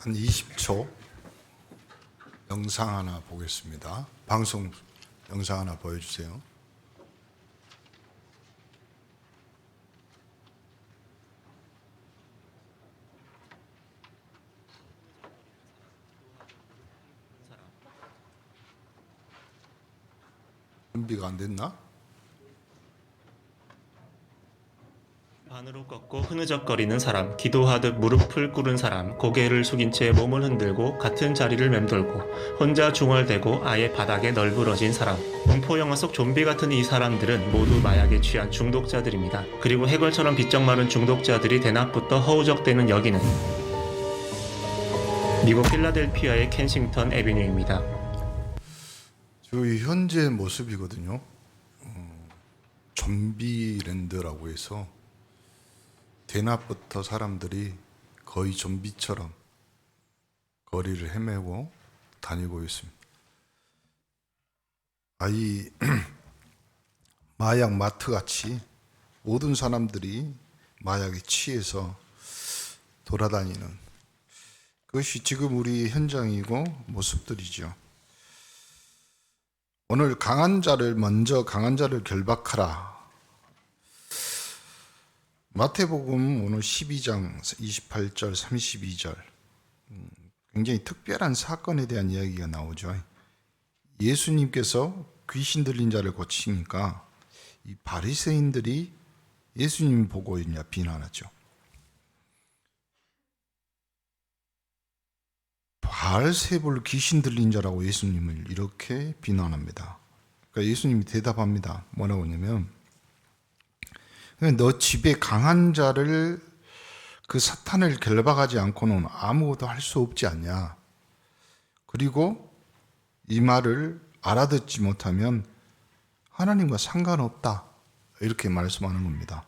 한 20초 영상 하나 보겠습니다. 방송 영상 하나 보여주세요. 준비가 안 됐나? 반으로 꺾고 흐느적거리는 사람, 기도하듯 무릎을 꿇은 사람, 고개를 숙인 채 몸을 흔들고 같은 자리를 맴돌고 혼자 중얼대고 아예 바닥에 널브러진 사람. 공포 영화 속 좀비 같은 이 사람들은 모두 마약에 취한 중독자들입니다. 그리고 해골처럼 비쩍 마른 중독자들이 대낮부터 허우적대는 여기는 미국 필라델피아의 켄싱턴 애비뉴입니다. 저희 현재 모습이거든요. 좀비랜드라고 해서 대낮부터 사람들이 거의 좀비처럼 거리를 헤매고 다니고 있습니다. 이 마약 마트 같이 모든 사람들이 마약에 취해서 돌아다니는 그것이 지금 우리 현장이고 모습들이죠. 오늘 강한 자를 결박하라. 마태복음 오늘 12장 28절 32절 굉장히 특별한 사건에 대한 이야기가 나오죠. 예수님께서 귀신 들린 자를 고치니까 이 바리새인들이 예수님 보고 비난하죠. 바알세불 귀신 들린 자라고 예수님을 이렇게 비난합니다. 그러니까 예수님이 대답합니다. 뭐라고 하냐면 너 집에 강한 자를 그 사탄을 결박하지 않고는 아무것도 할 수 없지 않냐. 그리고 이 말을 알아듣지 못하면 하나님과 상관없다. 이렇게 말씀하는 겁니다.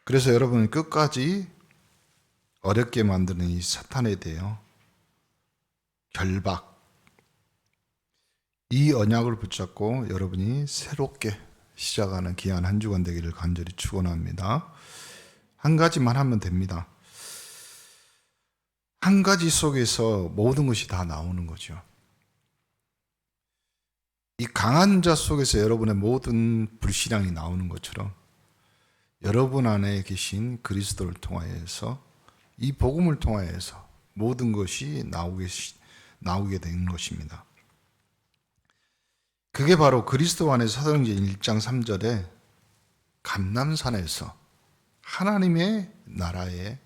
그래서 여러분 끝까지 어렵게 만드는 이 사탄에 대하여 결박, 이 언약을 붙잡고 여러분이 새롭게 시작하는 귀한 한 주간 되기를 간절히 축원합니다. 한 가지만 하면 됩니다. 한 가지 속에서 모든 것이 다 나오는 거죠. 이 강한 자 속에서 여러분의 모든 불신앙이 나오는 것처럼 여러분 안에 계신 그리스도를 통하여서 이 복음을 통하여서 모든 것이 나오게 되는 것입니다. 그게 바로 그리스도 안에 사도행전 1장 3절에 감람산에서 하나님의 나라의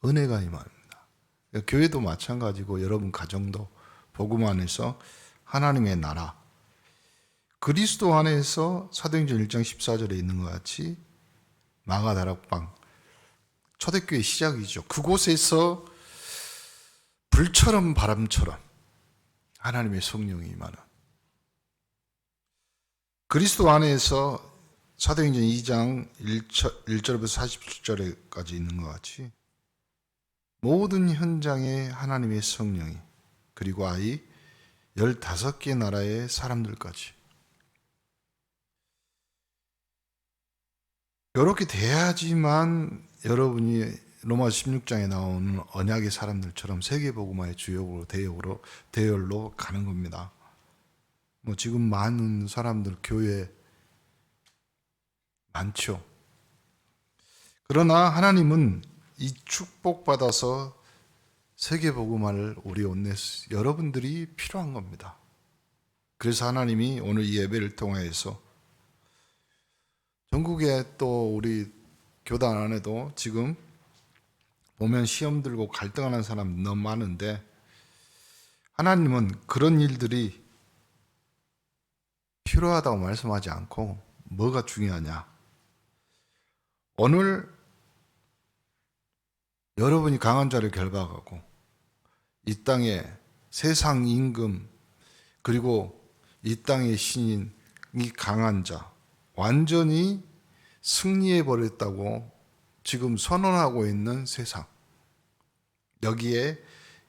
은혜가 임합니다. 교회도 마찬가지고 여러분 가정도 복음 안에서 하나님의 나라, 그리스도 안에서 사도행전 1장 14절에 있는 것 같이 마가다락방, 초대교회 시작이죠. 그곳에서 불처럼 바람처럼 하나님의 성령이 임하는, 그리스도 안에서 사도행전 2장 1절부터 47절까지 있는 것 같이 모든 현장에 하나님의 성령이, 그리고 15개 나라의 사람들까지 이렇게 돼야지만 여러분이 로마 16장에 나오는 언약의 사람들처럼 세계복음화의 주역으로 대열로 가는 겁니다. 지금 많은 사람들 교회 많죠. 그러나 하나님은 이 축복받아서 세계복음화를 우리 여러분들이 필요한 겁니다. 그래서 하나님이 오늘 이 예배를 통해서 전국에 또 우리 교단 안에도 지금 보면 시험 들고 갈등하는 사람 너무 많은데 하나님은 그런 일들이 필요하다고 말씀하지 않고 뭐가 중요하냐. 오늘 여러분이 강한 자를 결박하고 이 땅에 세상 임금 그리고 이 땅의 신인 이 강한 자 완전히 승리해 버렸다고 지금 선언하고 있는 세상, 여기에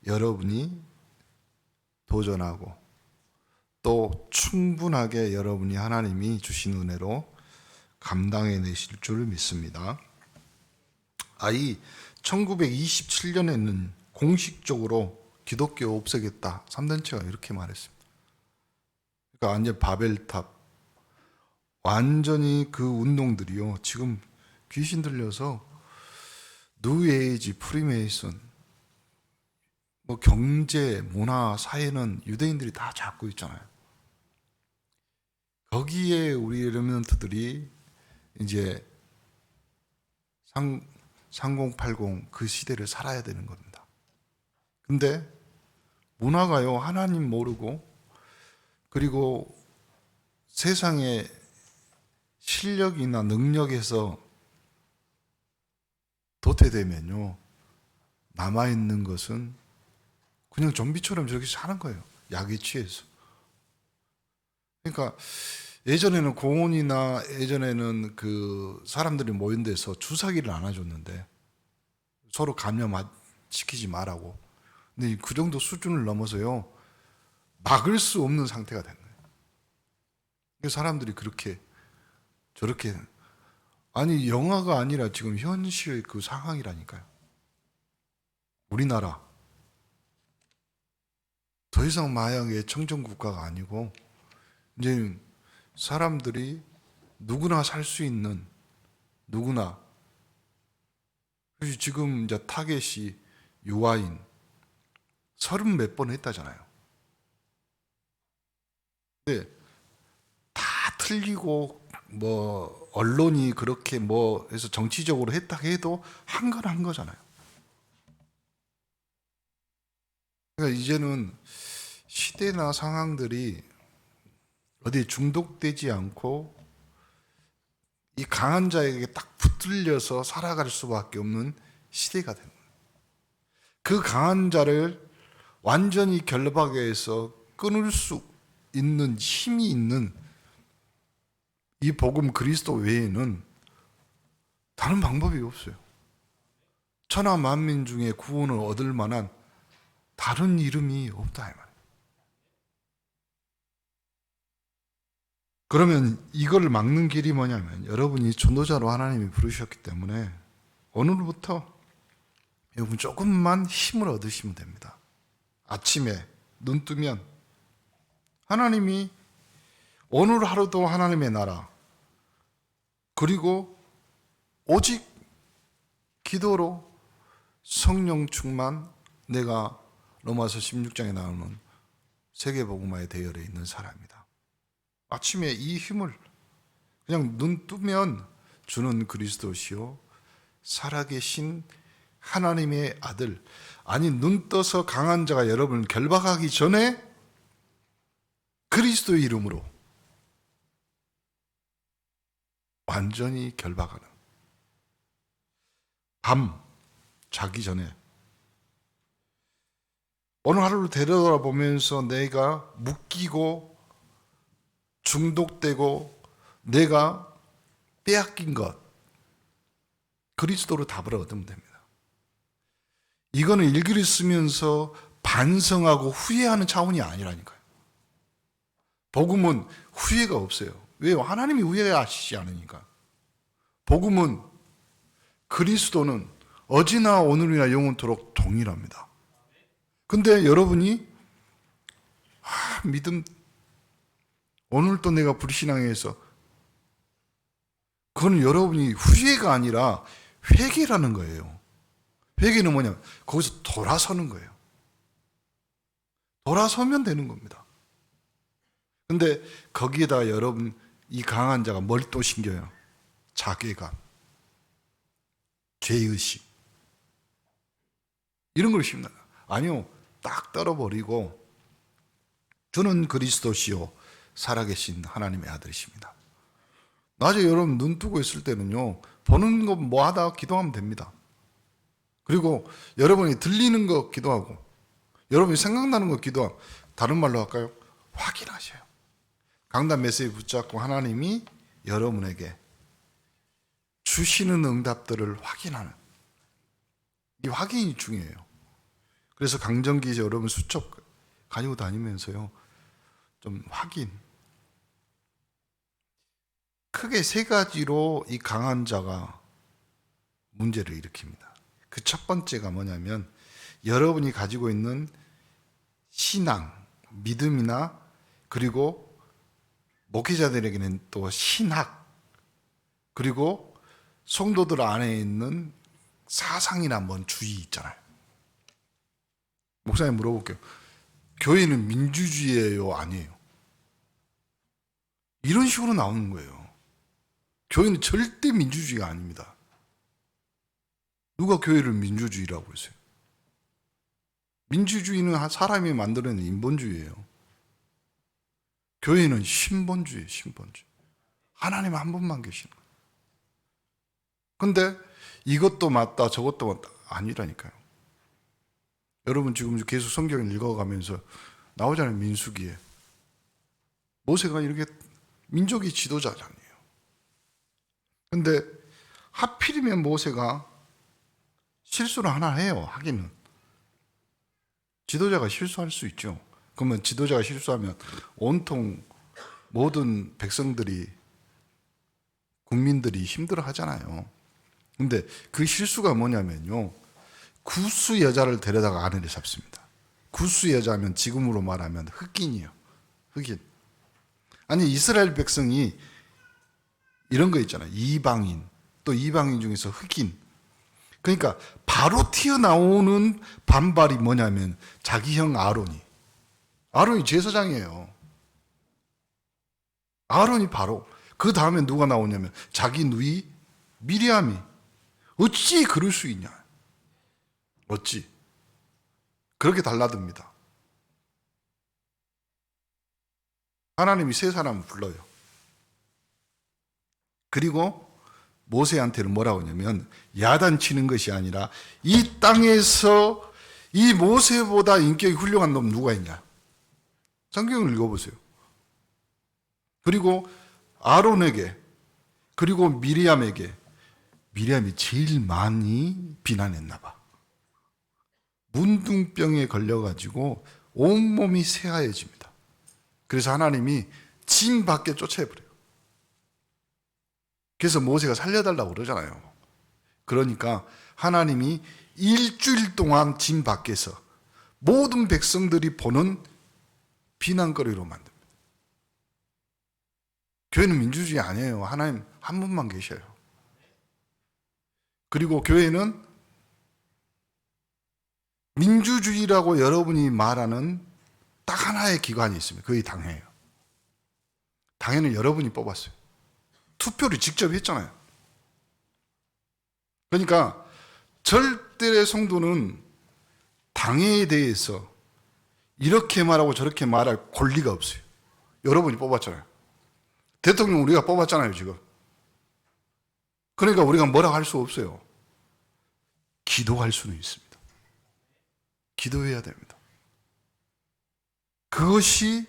여러분이 도전하고 또 충분하게 여러분이 하나님이 주신 은혜로 감당해내실 줄 믿습니다. 1927년에는 공식적으로 기독교 없애겠다. 3단체가 이렇게 말했습니다. 그러니까 완전 바벨탑. 완전히 그 운동들이요. 지금 귀신 들려서 뉴에이지, 프리메이슨, 뭐 경제, 문화, 사회는 유대인들이 다 잡고 있잖아요. 거기에 우리 레몬트들이 이제 3080 그 시대를 살아야 되는 겁니다. 근데 문화가요, 하나님 모르고 그리고 세상의 실력이나 능력에서 도태되면요, 남아있는 것은 그냥 좀비처럼 저렇게 사는 거예요. 약에 취해서. 그러니까 예전에는 공원이나 예전에는 그 사람들이 모인 데서 주사기를 안 해줬는데 서로 감염시키지 말라고. 근데 그 정도 수준을 넘어서요, 막을 수 없는 상태가 된 거예요. 그래서 사람들이 그렇게 저렇게, 아니 영화가 아니라 지금 현실의 그 상황이라니까요. 우리나라 더 이상 마약의 청정국가가 아니고 이제 사람들이 누구나 살 수 있는, 누구나. 그래서 지금 이제 타겟이 유아인 30몇 번 했다잖아요. 근데 다 틀리고 뭐 언론이 그렇게 뭐 해서 정치적으로 했다 해도 한 건 한 거잖아요. 그러니까 이제는 시대나 상황들이 어디 중독되지 않고 이 강한 자에게 딱 붙들려서 살아갈 수밖에 없는 시대가 된 거예요. 그 강한 자를 완전히 결박해서 끊을 수 있는 힘이 있는 이 복음 그리스도 외에는 다른 방법이 없어요. 천하 만민 중에 구원을 얻을 만한 다른 이름이 없다 이 말이에요. 그러면 이걸 막는 길이 뭐냐면, 여러분이 전도자로 하나님이 부르셨기 때문에 오늘부터 여러분 조금만 힘을 얻으시면 됩니다. 아침에 눈 뜨면 하나님이 오늘 하루도 하나님의 나라, 그리고 오직 기도로 성령 충만, 내가 로마서 16장에 나오는 세계복음화의 대열에 있는 사람이다. 아침에 이 힘을 그냥 눈 뜨면 주는 그리스도시요 살아계신 하나님의 아들, 아니 눈 떠서 강한 자가 여러분을 결박하기 전에 그리스도의 이름으로 완전히 결박하는, 밤 자기 전에 오늘 하루를 되돌아보면서 내가 묶이고 중독되고 내가 빼앗긴 것, 그리스도로 답을 얻으면 됩니다. 이거는 일기를 쓰면서 반성하고 후회하는 차원이 아니라니까요. 복음은 후회가 없어요. 왜요? 하나님이 후회하시지 않으니까. 복음은, 그리스도는 어제나 오늘이나 영원토록 동일합니다. 근데 여러분이 믿음, 오늘 또 내가 불신앙해서, 그건 여러분이 후회가 아니라 회개라는 거예요. 회개는 뭐냐면 거기서 돌아서는 거예요. 돌아서면 되는 겁니다. 근데 거기에다 여러분 이 강한 자가 뭘 또 신겨요? 자괴감, 죄의식, 이런 걸 심나요? 아니요, 딱 떨어버리고 주는 그리스도시요 살아계신 하나님의 아들이십니다. 낮에 여러분 눈 뜨고 있을 때는요, 보는 거 뭐 하다 기도하면 됩니다. 그리고 여러분이 들리는 거 기도하고, 여러분이 생각나는 거 기도하고, 다른 말로 할까요? 확인하셔요. 강단 메시지 붙잡고 하나님이 여러분에게 주시는 응답들을 확인하는, 이 확인이 중요해요. 그래서 강정기 여러분 수첩 가지고 다니면서요, 좀 확인. 크게 세 가지로 이 강한 자가 문제를 일으킵니다. 그 첫 번째가 뭐냐면 여러분이 가지고 있는 신앙, 믿음이나 그리고 목회자들에게는 또 신학, 그리고 성도들 안에 있는 사상이나 뭔 주의 있잖아요. 목사님 물어볼게요. 교회는 민주주의예요, 아니에요? 이런 식으로 나오는 거예요. 교회는 절대 민주주의가 아닙니다. 누가 교회를 민주주의라고 했어요? 민주주의는 사람이 만들어낸 인본주의예요. 교회는 신본주의예요, 신본주의. 하나님 한 분만 계시는 거예요. 근데 이것도 맞다, 저것도 맞다. 아니라니까요. 여러분 지금 계속 성경을 읽어가면서 나오잖아요, 민수기에. 모세가 이렇게 민족의 지도자잖아요. 근데 하필이면 모세가 실수를 하나 해요, 하기는. 지도자가 실수할 수 있죠. 그러면 지도자가 실수하면 온통 모든 백성들이, 국민들이 힘들어 하잖아요. 근데 그 실수가 뭐냐면요, 구스 여자를 데려다가 아내를 잡습니다. 구스 여자면 지금으로 말하면 흑인이에요. 흑인. 아니, 이스라엘 백성이 이런 거 있잖아요. 이방인, 또 이방인 중에서 흑인. 그러니까 바로 튀어나오는 반발이 뭐냐면 자기 형 아론이 제사장이에요. 아론이 바로. 그 다음에 누가 나오냐면 자기 누이 미리암이. 어찌 그럴 수 있냐. 어찌. 그렇게 달라듭니다. 하나님이 세 사람을 불러요. 그리고 모세한테는 뭐라고 하냐면 야단치는 것이 아니라 이 땅에서 이 모세보다 인격이 훌륭한 놈 누가 있냐. 성경을 읽어보세요. 그리고 아론에게, 그리고 미리암에게, 미리암이 제일 많이 비난했나 봐. 문둥병에 걸려가지고 온몸이 새하얘집니다. 그래서 하나님이 진 밖에 쫓아버려요. 그래서 모세가 살려달라고 그러잖아요. 그러니까 하나님이 일주일 동안 진 밖에서 모든 백성들이 보는 비난거리로 만듭니다. 교회는 민주주의 아니에요. 하나님 한 분만 계셔요. 그리고 교회는 민주주의라고 여러분이 말하는 딱 하나의 기관이 있습니다. 그게 당회예요. 당회는 여러분이 뽑았어요. 투표를 직접 했잖아요. 그러니까 절대 성도는 당회에 대해서 이렇게 말하고 저렇게 말할 권리가 없어요. 여러분이 뽑았잖아요. 대통령 우리가 뽑았잖아요, 지금. 그러니까 우리가 뭐라고 할 수 없어요. 기도할 수는 있습니다. 기도해야 됩니다. 그것이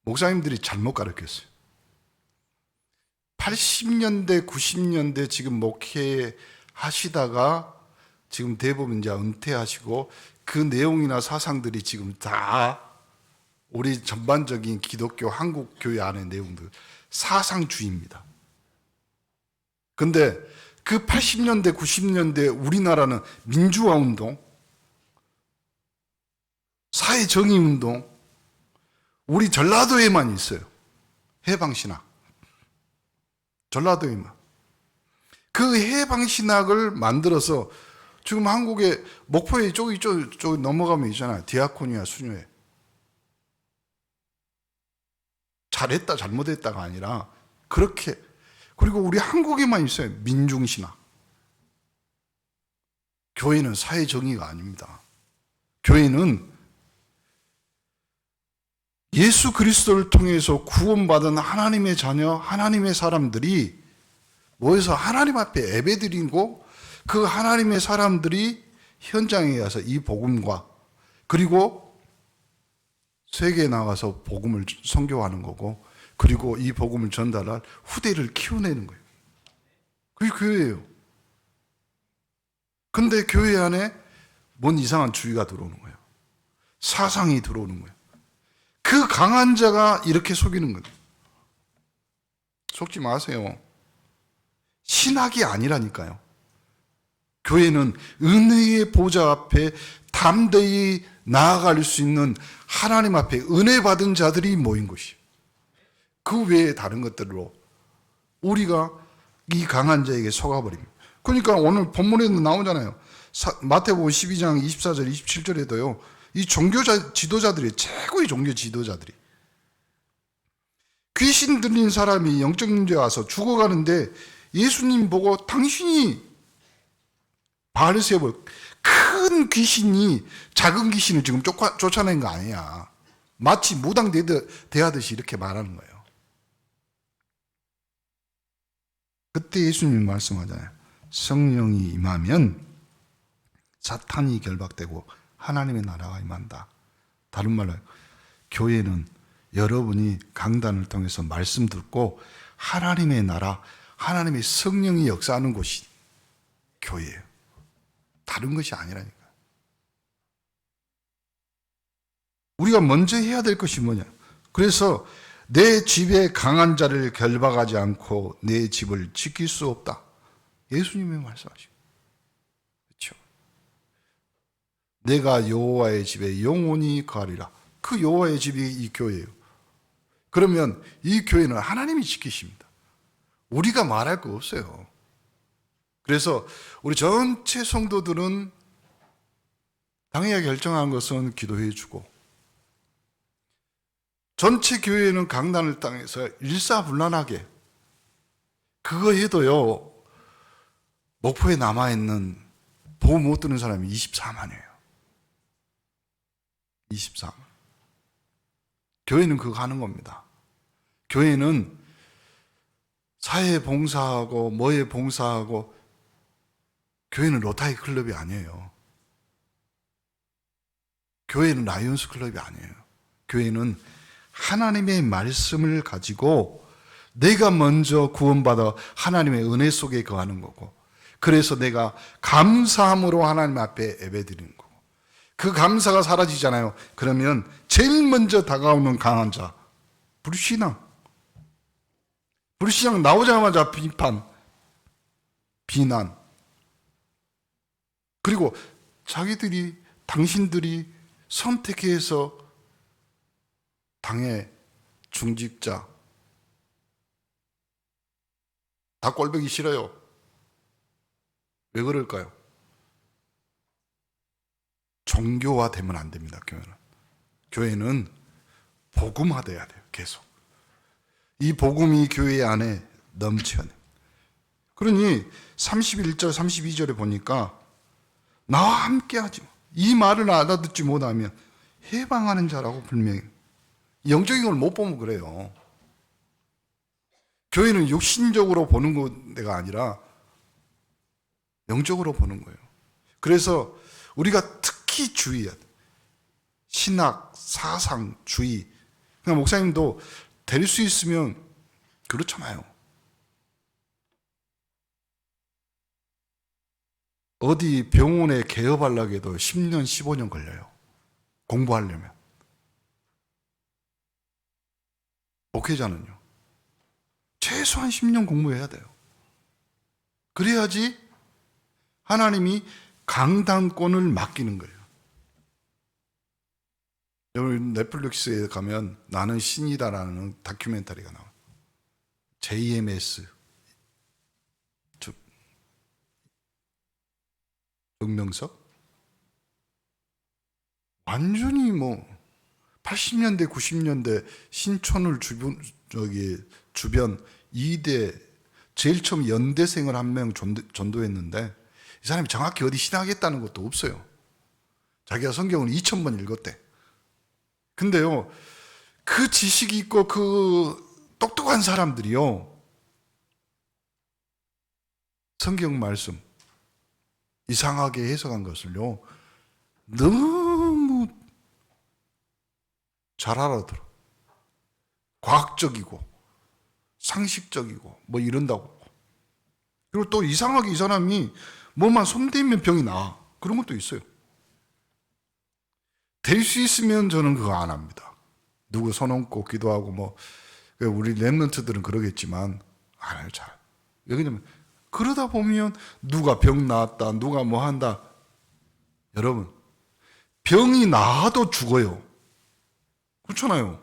목사님들이 잘못 가르쳤어요. 80년대, 90년대 지금 목회하시다가 지금 대부분 이제 은퇴하시고 그 내용이나 사상들이 지금 다 우리 전반적인 기독교 한국 교회 안의 내용들 사상주의입니다. 근데 그 80년대, 90년대 우리나라는 민주화 운동, 사회정의 운동, 우리 전라도에만 있어요. 해방신학. 전라도에만. 그 해방신학을 만들어서 지금 한국에 목포에 저기 넘어가면 있잖아요. 디아코니아 수녀회. 잘했다 잘못했다가 아니라 그렇게. 그리고 우리 한국에만 있어요. 민중신학. 교회는 사회정의가 아닙니다. 교회는 예수 그리스도를 통해서 구원받은 하나님의 자녀, 하나님의 사람들이 모여서 하나님 앞에 예배드리고 그 하나님의 사람들이 현장에 가서 이 복음과 그리고 세계에 나가서 복음을 선교하는 거고 그리고 이 복음을 전달할 후대를 키워내는 거예요. 그게 교회예요. 근데 교회 안에 뭔 이상한 주의가 들어오는 거예요. 사상이 들어오는 거예요. 그 강한 자가 이렇게 속이는 거예요. 속지 마세요. 신학이 아니라니까요. 교회는 은혜의 보좌 앞에 담대히 나아갈 수 있는 하나님 앞에 은혜 받은 자들이 모인 곳이에요. 그 외에 다른 것들로 우리가 이 강한 자에게 속아버립니다. 그러니까 오늘 본문에도 나오잖아요. 마태복음 12장 24절 27절에도요. 이 종교자 지도자들이 최고의 종교 지도자들이 귀신 들린 사람이 영적 문제 와서 죽어가는데 예수님 보고 당신이 바알세불 큰 귀신이 작은 귀신을 지금 쫓아낸 거 아니야. 마치 무당 대하듯이 이렇게 말하는 거예요. 그때 예수님이 말씀하잖아요. 성령이 임하면 사탄이 결박되고 하나님의 나라가 임한다. 다른 말로 교회는 여러분이 강단을 통해서 말씀 듣고 하나님의 나라, 하나님의 성령이 역사하는 곳이 교회예요. 다른 것이 아니라니까. 우리가 먼저 해야 될 것이 뭐냐? 그래서 내 집에 강한 자를 결박하지 않고 내 집을 지킬 수 없다. 예수님이 말씀하시고. 그렇죠? 내가 여호와의 집에 영원히 거하리라. 그 여호와의 집이 이 교회예요. 그러면 이 교회는 하나님이 지키십니다. 우리가 말할 거 없어요. 그래서 우리 전체 성도들은 당연히 결정한 것은 기도해 주고 전체 교회는 강단을 땅에서 일사불란하게 그거 해도요 목포에 남아있는 보험 못 드는 사람이 24만이에요. 24만. 교회는 그거 하는 겁니다. 교회는 사회 봉사하고 뭐에 봉사하고 교회는 로타리 클럽이 아니에요. 교회는 라이온스 클럽이 아니에요. 교회는 하나님의 말씀을 가지고 내가 먼저 구원받아 하나님의 은혜 속에 거하는 거고 그래서 내가 감사함으로 하나님 앞에 예배드리는 거고 그 감사가 사라지잖아요. 그러면 제일 먼저 다가오는 강한 자 불신앙 나오자마자 비판 비난 그리고 당신들이 선택해서 당의 중직자 다 꼴보기 싫어요. 왜 그럴까요? 종교화되면 안 됩니다. 교회는 복음화돼야 돼요. 계속 이 복음이 교회 안에 넘쳐야 돼요. 그러니 31절 32절에 보니까 나와 함께하지 이 말을 알아듣지 못하면 해방하는 자라고 분명히 영적인 걸 못 보면 그래요. 교회는 육신적으로 보는 데가 아니라 영적으로 보는 거예요. 그래서 우리가 특히 주의해야 돼. 신학, 사상, 주의. 그러니까 목사님도 될 수 있으면 그렇잖아요. 어디 병원에 개업하려고 해도 10년, 15년 걸려요. 공부하려면. 목회자는요. 최소한 10년 공부해야 돼요. 그래야지 하나님이 강단권을 맡기는 거예요. 여기 넷플릭스에 가면 나는 신이다라는 다큐멘터리가 나와요. JMS 정명석 완전히 80년대 90년대 신촌을 주변 2대 제일 처음 연대생을 한 명 전도했는데 이 사람이 정확히 어디 신학했다는 것도 없어요. 자기가 성경을 2000번 읽었대. 근데요 그 지식이 있고 그 똑똑한 사람들이요 성경 말씀 이상하게 해석한 것을요 너무 잘 알아들어. 과학적이고 상식적이고 이런다고. 그리고 또 이상하게 이 사람이 뭐만 손대면 병이 나. 그런 것도 있어요. 될 수 있으면 저는 그거 안 합니다. 누구 손 얹고 기도하고 우리 랩런트들은 그러겠지만 안 해요. 잘. 왜냐면 그러다 보면 누가 병 나았다, 누가 뭐 한다. 여러분, 병이 나아도 죽어요. 그렇잖아요.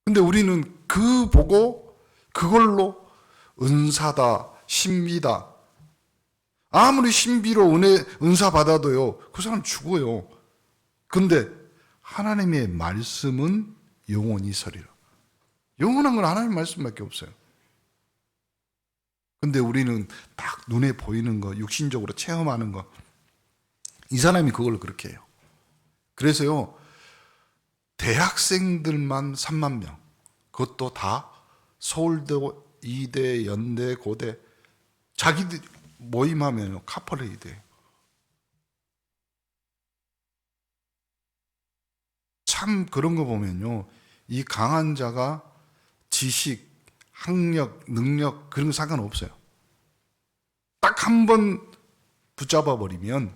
근데 우리는 그 보고 그걸로 은사다, 신비다. 아무리 신비로 은사 받아도요, 그 사람 죽어요. 근데 하나님의 말씀은 영원히 서리라. 영원한 건 하나님의 말씀밖에 없어요. 근데 우리는 딱 눈에 보이는 거, 육신적으로 체험하는 거, 이 사람이 그걸 그렇게 해요. 그래서요, 대학생들만 3만 명, 그것도 다 서울대, 이대, 연대, 고대, 자기들 모임하면 카퍼레이드. 참 그런 거 보면요, 이 강한 자가 지식, 학력, 능력 그런 거 상관없어요. 딱 한 번 붙잡아 버리면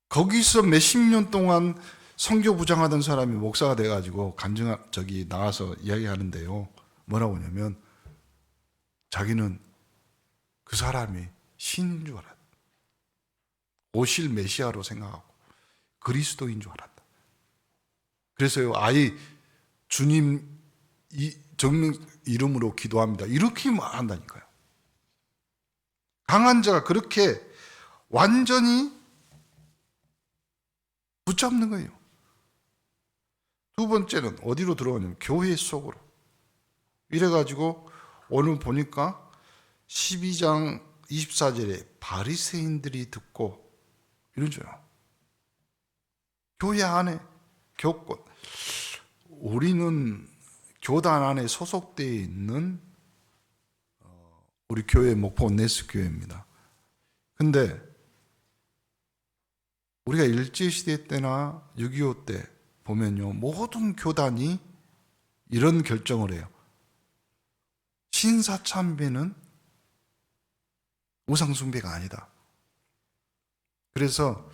거기서 몇십 년 동안 선교 부장하던 사람이 목사가 돼가지고 나와서 이야기하는데요. 뭐라고 하냐면 자기는 그 사람이 신인 줄 알았다. 오실 메시아로 생각하고 그리스도인 줄 알았다. 그래서요, 아예 주님 정명 이름으로 기도합니다. 이렇게 말한다니까요. 강한 자가 그렇게 완전히 붙잡는 거예요. 두 번째는 어디로 들어오냐면 교회 속으로. 이래가지고 오늘 보니까 12장 24절에 바리새인들이 듣고 이런 줄요. 교회 안에 교권. 우리는 교단 안에 소속되어 있는 우리 교회 목포 온네스 교회입니다. 근데 우리가 일제시대 때나 6.25 때 보면요, 모든 교단이 이런 결정을 해요. 신사참배는 우상숭배가 아니다. 그래서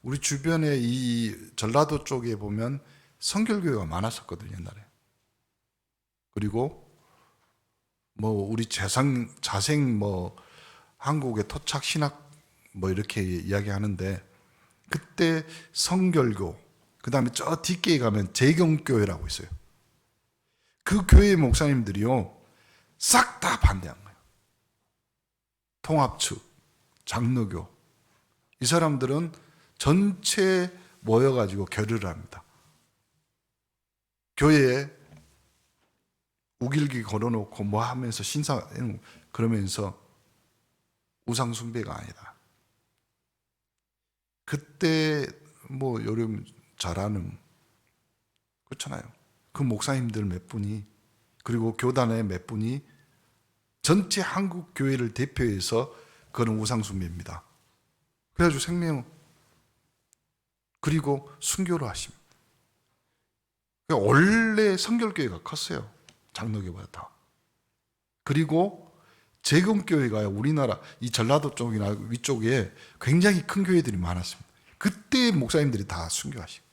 우리 주변에 이 전라도 쪽에 보면 성결교회가 많았었거든요, 옛날에. 그리고 우리 자생 한국의 토착 신학 이렇게 이야기하는데, 그때 성결교, 그 다음에 저 뒷게에 가면 재경교회라고 있어요. 그 교회 목사님들이요, 싹 다 반대한 거예요. 통합측, 장로교. 이 사람들은 전체 모여가지고 결의를 합니다. 교회에 우길기 걸어놓고 하면서 그러면서 우상숭배가 아니다. 그때 여러분 잘 아는, 그렇잖아요. 그 목사님들 몇 분이, 그리고 교단의 몇 분이 전체 한국 교회를 대표해서 그런 우상숭배입니다. 그래가지고 생명, 그리고 순교를 하십니다. 그러니까 원래 성결교회가 컸어요. 장로교보다 다. 그리고 재경교회가 우리나라 이 전라도 쪽이나 위쪽에 굉장히 큰 교회들이 많았습니다. 그때 목사님들이 다 순교하시고.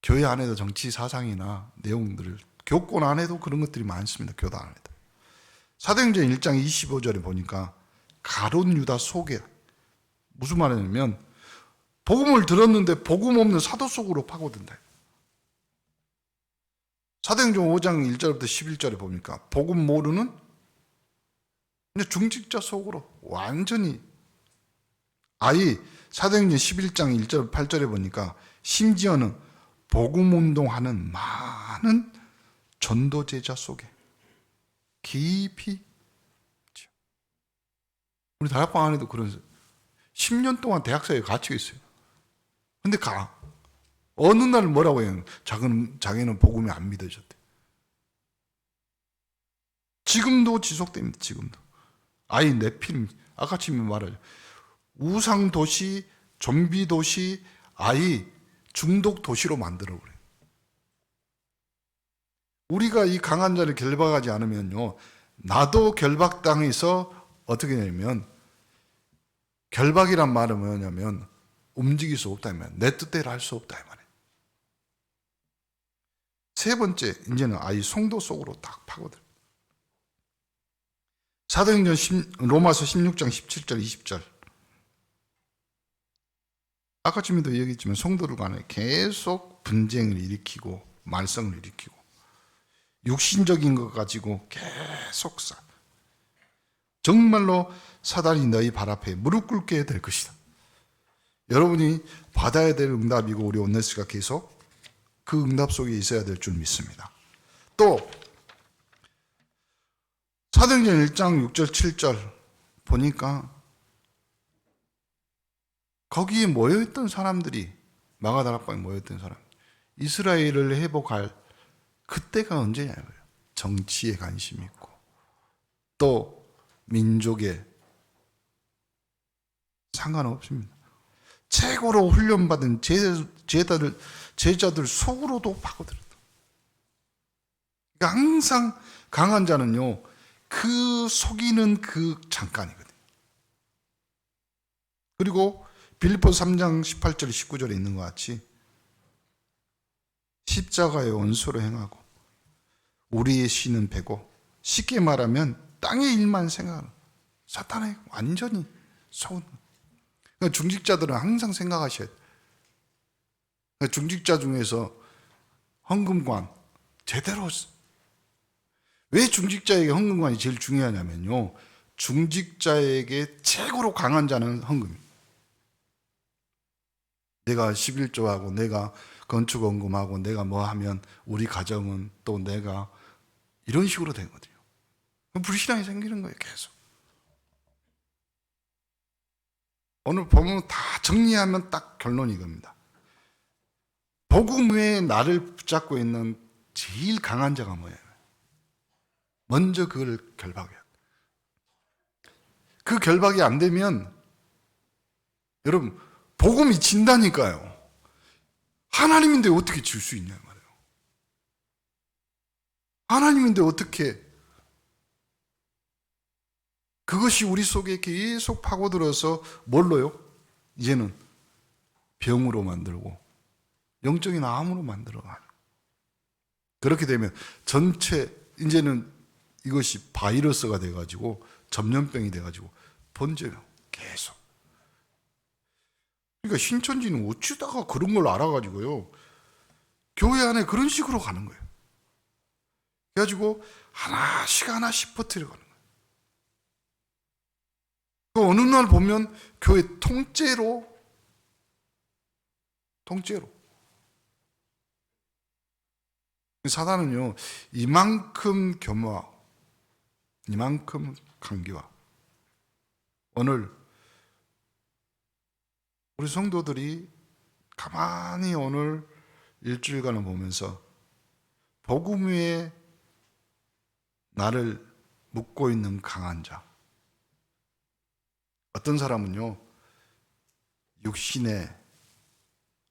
교회 안에도 정치 사상이나 내용들을, 교권 안에도 그런 것들이 많습니다. 교단 안에도. 사도행전 1장 25절에 보니까 가룟 유다 속에, 무슨 말이냐면 복음을 들었는데 복음 없는 사도 속으로 파고든다. 사도행전 5장 1절부터 11절에 보니까 복음 모르는 중직자 속으로 완전히, 아예 사도행전 11장 1절 8절에 보니까 심지어는 복음 운동하는 많은 전도 제자 속에 깊이, 우리 다락방 안에도 그런 10년 동안 대학사에 갇혀 있어요. 근데 어느 날 뭐라고 해요? 자기는 복음이 안 믿어졌대. 지금도 지속됩니다. 지금도. 아예 네필, 아까 지금 말하죠. 우상 도시, 좀비 도시, 아예 중독 도시로 만들어버려요. 우리가 이 강한 자를 결박하지 않으면요, 나도 결박당해서 어떻게 되냐면, 결박이란 말은 뭐냐면 움직일 수 없다 이 말이에요. 내 뜻대로 할 수 없다 이 말이에요. 세 번째, 이제는 아이 성도 속으로 딱 파고들. 사도행전 로마서 16장 17절 20절. 아까 전에도 얘기했지만 성도들 간에 계속 분쟁을 일으키고 말썽을 일으키고 육신적인 것 가지고 계속 정말로 사단이 너희 발 앞에 무릎 꿇게 될 것이다. 여러분이 받아야 될 응답이고 우리 온네스가 계속 그 응답 속에 있어야 될 줄 믿습니다. 또 사도행전 1장 6절 7절 보니까 거기에 모여있던 사람들이 마가다락방에 모여있던 사람 이스라엘을 회복할 그때가 언제냐고요. 정치에 관심이 있고 또 민족에 상관없습니다. 최고로 훈련받은 제자들 속으로도 파고들었다. 그러니까 항상 강한 자는요, 그 속이는 그 잠깐이거든요. 그리고 빌립보 3장 18절 19절에 있는 것 같이 십자가의 원수로 행하고 우리의 신은 배고 쉽게 말하면 땅의 일만 생각하는 사탄에 완전히 속은. 그러니까 중직자들은 항상 생각하셔야 돼요. 그러니까 중직자 중에서 헌금관 제대로, 왜 중직자에게 헌금관이 제일 중요하냐면요, 중직자에게 최고로 강한 자는 헌금입니다. 내가 11조하고 내가 건축원금하고 내가 뭐 하면 우리 가정은 또 내가 이런 식으로 되거든요. 불신앙이 생기는 거예요, 계속. 오늘 보면 다 정리하면 딱 결론이 이겁니다. 복음 외에 나를 붙잡고 있는 제일 강한 자가 뭐예요? 먼저 그걸 결박해야 돼. 그 결박이 안 되면 여러분 복음이 진다니까요. 하나님인데 어떻게 질 수 있냐 말이에요. 하나님인데 어떻게, 그것이 우리 속에 계속 파고들어서 뭘로요? 이제는 병으로 만들고 영적인 암으로 만들어가는. 그렇게 되면 전체 이제는 이것이 바이러스가 돼가지고 전염병이 돼가지고 번져요, 계속. 그러니까 신천지는 어쩌다가 그런 걸 알아가지고요, 교회 안에 그런 식으로 가는 거예요. 그래가지고 하나씩 퍼뜨려가는 거예요. 그 어느 날 보면 교회 통째로 사단은요, 이만큼 겸허하고 이만큼 강교하고, 오늘 우리 성도들이 가만히 오늘 일주일간을 보면서 복음 위에 나를 묶고 있는 강한 자, 어떤 사람은요 육신에,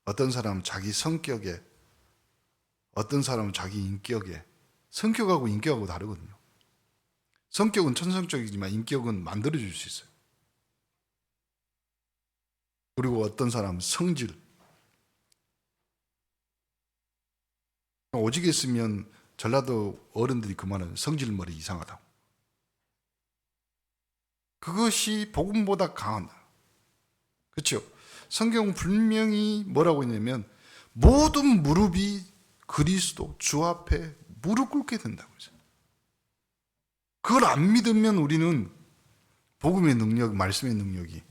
어떤 사람은 자기 성격에, 어떤 사람은 자기 인격에. 성격하고 인격하고 다르거든요. 성격은 천성적이지만 인격은 만들어줄 수 있어요. 그리고 어떤 사람은 성질. 오직 했으면 전라도 어른들이 그 말은 성질머리 이상하다고. 그것이 복음보다 강하다. 그렇죠? 성경은 분명히 뭐라고 했냐면 모든 무릎이 그리스도 주 앞에 무릎 꿇게 된다고 했어요. 그걸 안 믿으면 우리는 복음의 능력, 말씀의 능력이,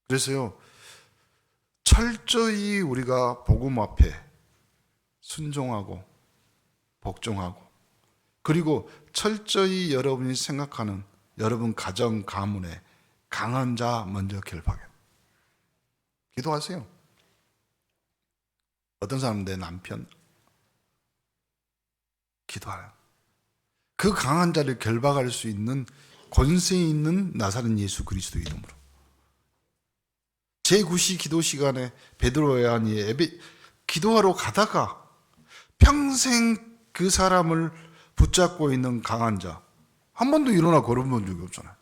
그래서요 철저히 우리가 복음 앞에 순종하고 복종하고, 그리고 철저히 여러분이 생각하는 여러분 가정 가문의 강한 자 먼저 결박해. 기도하세요. 어떤 사람은 내 남편 기도하라. 그 강한 자를 결박할 수 있는 권세 있는 나사렛 예수 그리스도 이름으로. 제9시 기도 시간에 베드로 요한이 기도하러 가다가 평생 그 사람을 붙잡고 있는 강한 자 한 번도 일어나 걸어본 적이 없잖아요.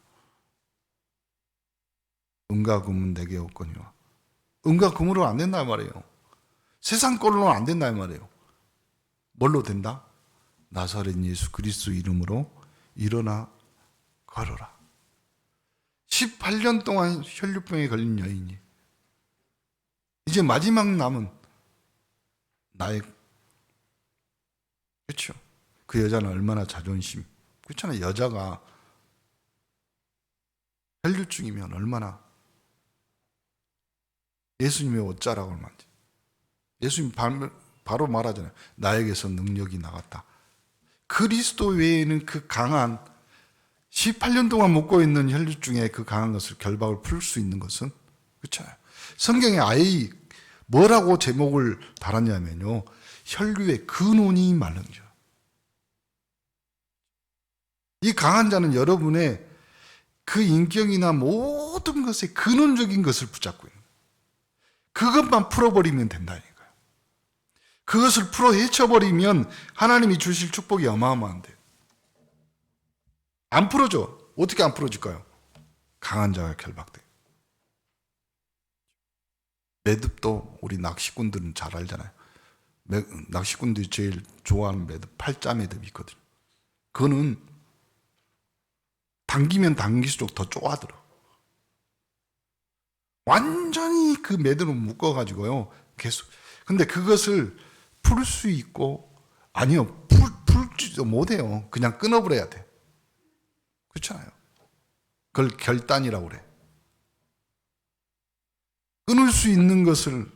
은과 금은 내게 없거니와. 은과 금으로 안 된다 말이에요. 세상 걸로는 안 된다 말이에요. 뭘로 된다? 나사렛 예수 그리스도 이름으로 일어나 걸어라. 18년 동안 혈류병에 걸린 여인이 이제 마지막 남은 나의, 그렇죠? 그 여자는 얼마나 자존심, 그렇잖아요. 여자가 혈류증이면 얼마나, 예수님의 옷자락을 만지, 예수님 바로 말하잖아요. 나에게서 능력이 나갔다. 그리스도 외에는 그 강한 18년 동안 먹고 있는 혈류증의 그 강한 것을 결박을 풀 수 있는 것은, 그렇잖아요. 성경에 아예 뭐라고 제목을 달았냐면요, 혈류의 근원이 마른 자. 이 강한 자는 여러분의 그 인격이나 모든 것의 근원적인 것을 붙잡고 있는 거예요. 그것만 풀어버리면 된다니까요. 그것을 풀어 헤쳐버리면 하나님이 주실 축복이 어마어마한데요. 안 풀어져. 어떻게 안 풀어질까요? 강한 자가 결박돼요. 매듭도 우리 낚시꾼들은 잘 알잖아요. 낚시꾼들이 제일 좋아하는 매듭, 팔자 매듭이 있거든요. 그거는 당기면 당길수록 더 쪼아들어. 완전히 그 매듭을 묶어가지고요, 계속. 근데 그것을 풀 수 있고, 아니요, 풀지도 못해요. 그냥 끊어버려야 돼. 그렇잖아요. 그걸 결단이라고 그래. 끊을 수 있는 것을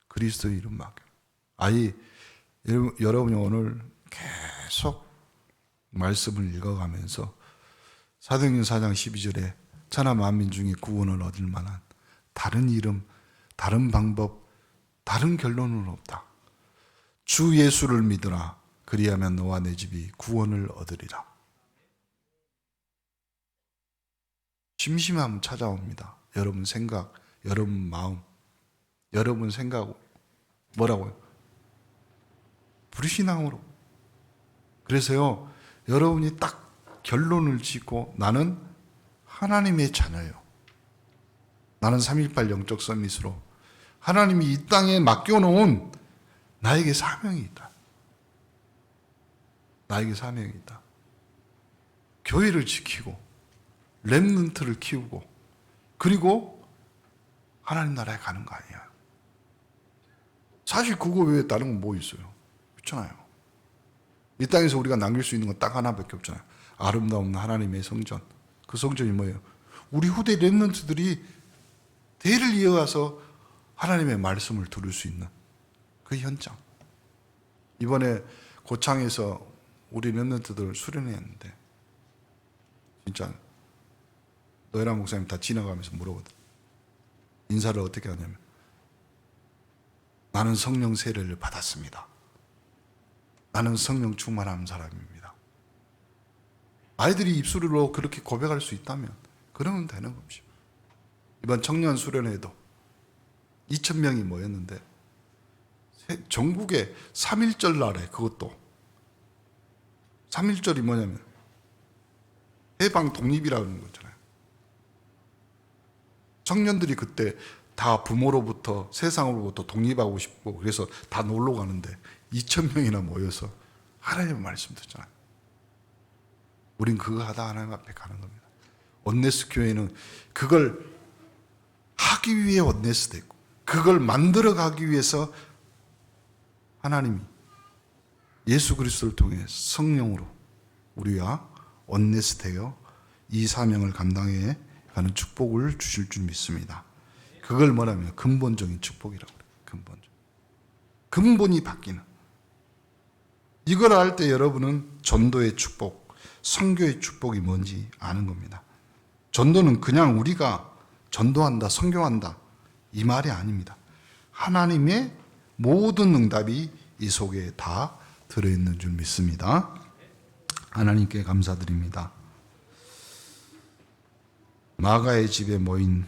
그리스도의 이름 맡겨. 아예 여러분이 오늘 계속 말씀을 읽어가면서 사도행전 4장 12절에 천하 만민 중에 구원을 얻을 만한 다른 이름, 다른 방법, 다른 결론은 없다. 주 예수를 믿으라. 그리하면 너와 내 집이 구원을 얻으리라. 심심함 찾아옵니다. 여러분 생각, 여러분 마음, 여러분 생각, 뭐라고요? 불신앙으로. 그래서요, 여러분이 딱 결론을 짓고, 나는 하나님의 자녀예요. 나는 3.18 영적 서밋으로 하나님이 이 땅에 맡겨놓은 나에게 사명이 있다. 나에게 사명이 있다. 교회를 지키고 렘넌트를 키우고, 그리고 하나님 나라에 가는 거 아니야. 사실 그거 외에 다른 건 뭐 있어요? 그렇잖아요. 이 땅에서 우리가 남길 수 있는 건 딱 하나밖에 없잖아요. 아름다운 하나님의 성전. 그 성전이 뭐예요? 우리 후대 렘넌트들이 대를 이어가서 하나님의 말씀을 들을 수 있는 그 현장. 이번에 고창에서 우리 렘넌트들 수련회했는데, 진짜 노예라 목사님 다 지나가면서 물어보거든. 인사를 어떻게 하냐면, 나는 성령 세례를 받았습니다. 나는 성령 충만한 사람입니다. 아이들이 입술로 그렇게 고백할 수 있다면 그러면 되는 겁니다. 이번 청년 수련회도 2,000명이 모였는데, 전국에 3.1절 날에, 그것도 3.1절이 뭐냐면 해방 독립이라는 거잖아요. 청년들이 그때 다 부모로부터, 세상으로부터 독립하고 싶고, 그래서 다 놀러 가는데 2,000명이나 모여서 하나님의 말씀 듣잖아요. 우린 그거 하다 하나님 앞에 가는 겁니다. 원네스 교회는 그걸 하기 위해 원네스 됐고, 그걸 만들어 가기 위해서 하나님이 예수 그리스도를 통해 성령으로 우리와 원네스 되어 이 사명을 감당해 가는 축복을 주실 줄 믿습니다. 그걸 뭐라면 근본적인 축복이라고 그래요. 근본이 바뀌는. 이걸 알 때 여러분은 전도의 축복, 선교의 축복이 뭔지 아는 겁니다. 전도는 그냥 우리가 전도한다, 선교한다, 이 말이 아닙니다. 하나님의 모든 응답이 이 속에 다 들어있는 줄 믿습니다. 하나님께 감사드립니다. 마가의 집에 모인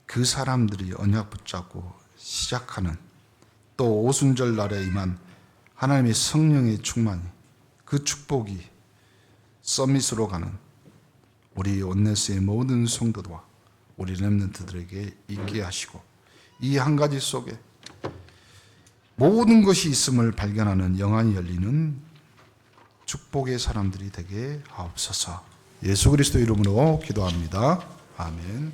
그 사람들이 언약 붙잡고 시작하는, 또 오순절 날에 임한 하나님의 성령의 충만이, 그 축복이 서밋으로 가는 우리 온네스의 모든 성도들과 우리 렘넌트들에게 있게 하시고, 이 한 가지 속에 모든 것이 있음을 발견하는 영안이 열리는 축복의 사람들이 되게 하옵소서. 예수 그리스도 이름으로 기도합니다. 아멘.